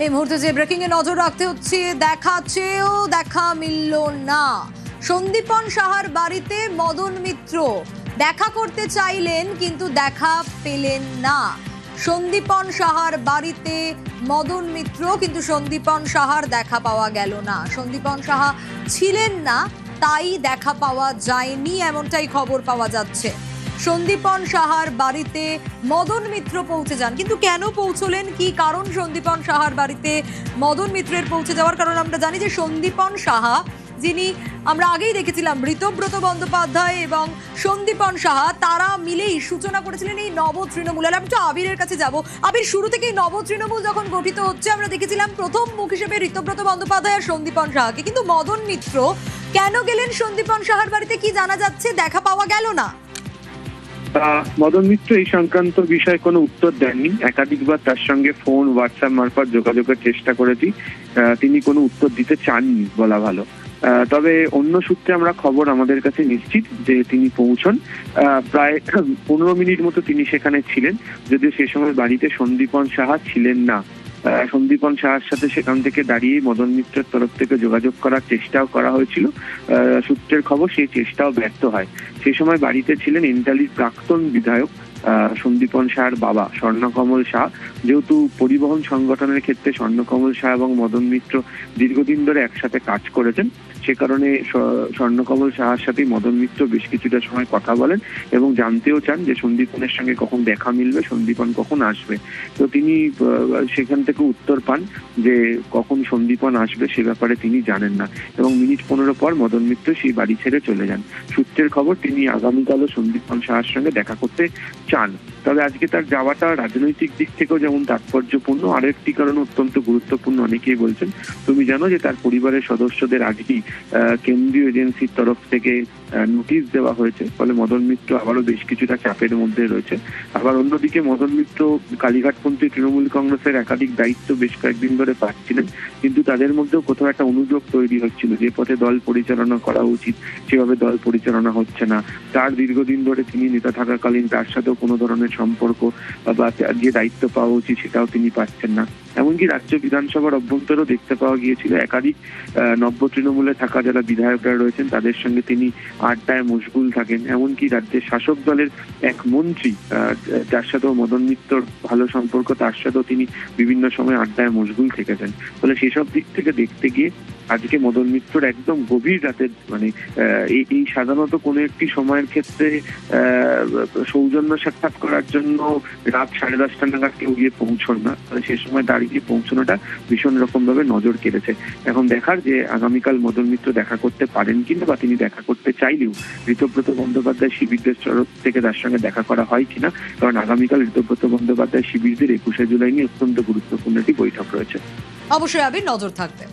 এই মুহূর্তে যে ব্রেকিং এ নজর রাখতে হচ্ছে, দেখা চেয়েও দেখা মিলল না। সন্দীপন সাহার বাড়িতে মদন মিত্র দেখা করতে চাইলেন কিন্তু দেখা পেলেন না। সন্দীপন সাহার বাড়িতে মদন মিত্র, কিন্তু সন্দীপন সাহার দেখা পাওয়া গেল না। সন্দীপন সাহা ছিলেন না, তাই দেখা পাওয়া যায়নি, এমনটাই খবর পাওয়া যাচ্ছে। সন্দীপন সাহার বাড়িতে মদন মিত্র পৌঁছে যান, কিন্তু কেন পৌঁছলেন, কি কারণ সন্দীপন সাহার বাড়িতে মদন মিত্রের পৌঁছে যাওয়ার? কারণ আমরা জানি যে সন্দীপন সাহা, যিনি আমরা আগেই দেখেছিলাম ঋতব্রত বন্দ্যোপাধ্যায় এবং সন্দীপন সাহা, তারা মিলেই সূচনা করেছিলেন এই নব তৃণমূল। আমি একটু আবিরের কাছে যাব। আবির, শুরু থেকেই নব তৃণমূল যখন গঠিত হচ্ছে, আমরা দেখেছিলাম প্রথম মুখ হিসেবে ঋতব্রত বন্দ্যোপাধ্যায় আর সন্দীপন সাহাকে, কিন্তু মদন মিত্র কেন গেলেন সন্দীপন সাহার বাড়িতে, কি জানা যাচ্ছে? দেখা পাওয়া গেল না। মদন মিত্র এই সংক্রান্ত বিষয়ে কোনো উত্তর দেননি। একাধিকবার তার সঙ্গে ফোন, হোয়াটসঅ্যাপ মারফত যোগাযোগের চেষ্টা করেছি, তিনি কোনো উত্তর দিতে চাননি বলা ভালো। তবে অন্য সূত্রে আমরা খবর আমাদের কাছে নিশ্চিত যে তিনি পৌঁছন। প্রায় 15 মিনিট মতো তিনি সেখানে ছিলেন, যদিও সে সময় বাড়িতে সন্দীপন সাহা ছিলেন না। সন্দীপন সাহার সাথে সেখান থেকে দাঁড়িয়ে মদন মিত্রের তরফ থেকে যোগাযোগ করার চেষ্টাও করা হয়েছিল। সূত্রের খবর সেই চেষ্টাও ব্যর্থ হয়। সেই সময় বাড়িতে ছিলেন এন্টালির প্রাক্তন বিধায়ক সন্দীপন সাহার বাবা স্বর্ণকমল সাহা। যেহেতু পরিবহন সংগঠনের ক্ষেত্রে স্বর্ণকমল সাহা এবং মদন মিত্র দীর্ঘদিন ধরে একসাথে কাজ করেছেন, সে কারণে স্বর্ণকমল সাহার সাথে মদন মিত্র বেশ কিছুটা সময় কথা বলেন এবং জানতেও চান যে সন্দীপনের সঙ্গে কখন দেখা মিলবে, সন্দীপন কখন আসবে। তো তিনি সেখান থেকে উত্তর পান যে কখন সন্দীপন আসবে সে ব্যাপারে তিনি জানেন না, এবং মিনিট 15 পর মদন মিত্র সেই বাড়ি ছেড়ে চলে যান। সূত্রের খবর তিনি আগামীকালও সন্দীপন সাহার সঙ্গে দেখা করতে চান। তবে আজকে তার যাওয়াটা রাজনৈতিক দিক থেকেও যেমন তাৎপর্যপূর্ণ, আরেকটি কারণ অত্যন্ত গুরুত্বপূর্ণ। অনেকেই বলছেন, তুমি জানো যে তার পরিবারের সদস্যদের আজকেই কেন্দ্রীয় এজেন্সির তরফ থেকে নোটিশ দেওয়া হয়েছে, ফলে মদন মিত্র আবারও বেশ কিছুটা চাপের মধ্যে রয়েছে। আবার অন্যদিকে মদন মিত্র কালীঘাটপন্থী তৃণমূল কংগ্রেসের একাধিক দায়িত্ব বেশ কয়েকদিন ধরে পাচ্ছিলেন, কিন্তু তাদের মধ্যেও কোথাও একটা অনুযোগ তৈরি হচ্ছিল যে পথে দল পরিচালনা করা উচিত সেভাবে দল পরিচালনা হচ্ছে না। তার দীর্ঘদিন ধরে তিনি নেতা থাকাকালীন তার সাথেও কোনো ধরনের সম্পর্ক বা যে দায়িত্ব পাওয়া উচিত সেটাও তিনি পাচ্ছেন না। এমনকি রাজ্য বিধানসভার অভ্যন্তরেও দেখতে পাওয়া গিয়েছিল একাধিক নব্য তৃণমূলে থাকা যারা বিধায়করা রয়েছেন তাদের সঙ্গে তিনি আড্ডায় মশগুল থাকেন। এমনকি রাজ্যের শাসক দলের এক মন্ত্রী, যার সাথেও মদন মিত্রর ভালো সম্পর্ক, তার সাথেও তিনি বিভিন্ন সময় আড্ডায় মশগুল থেকেছেন। ফলে সেসব দিক থেকে দেখতে গিয়ে আজকে মদন মিত্রর একদম গভীর রাতে, মানে এই সাধারণত কোনো একটি সময়ের ক্ষেত্রে সৌজন্য সাক্ষাৎ করার জন্য রাত 10:30 নাগাদ কেউ গিয়ে পৌঁছন না, সে সময় দাঁড়িয়ে পৌঁছানোটা ভীষণ রকম ভাবে নজর কেড়েছে। এখন দেখার যে আগামীকাল মদন মিত্র দেখা করতে পারেন কিনা, বা তিনি দেখা করতে চাইলেও ঋতব্রত বন্দ্যোপাধ্যায় শিবিরদের তরফ থেকে তার সঙ্গে দেখা করা হয় কিনা, কারণ আগামীকাল ঋতব্রত বন্দ্যোপাধ্যায় শিবিরদের 21শে জুলাই নিয়ে অত্যন্ত গুরুত্বপূর্ণ একটি বৈঠক রয়েছে। অবশ্যই আবির, নজর থাকবে।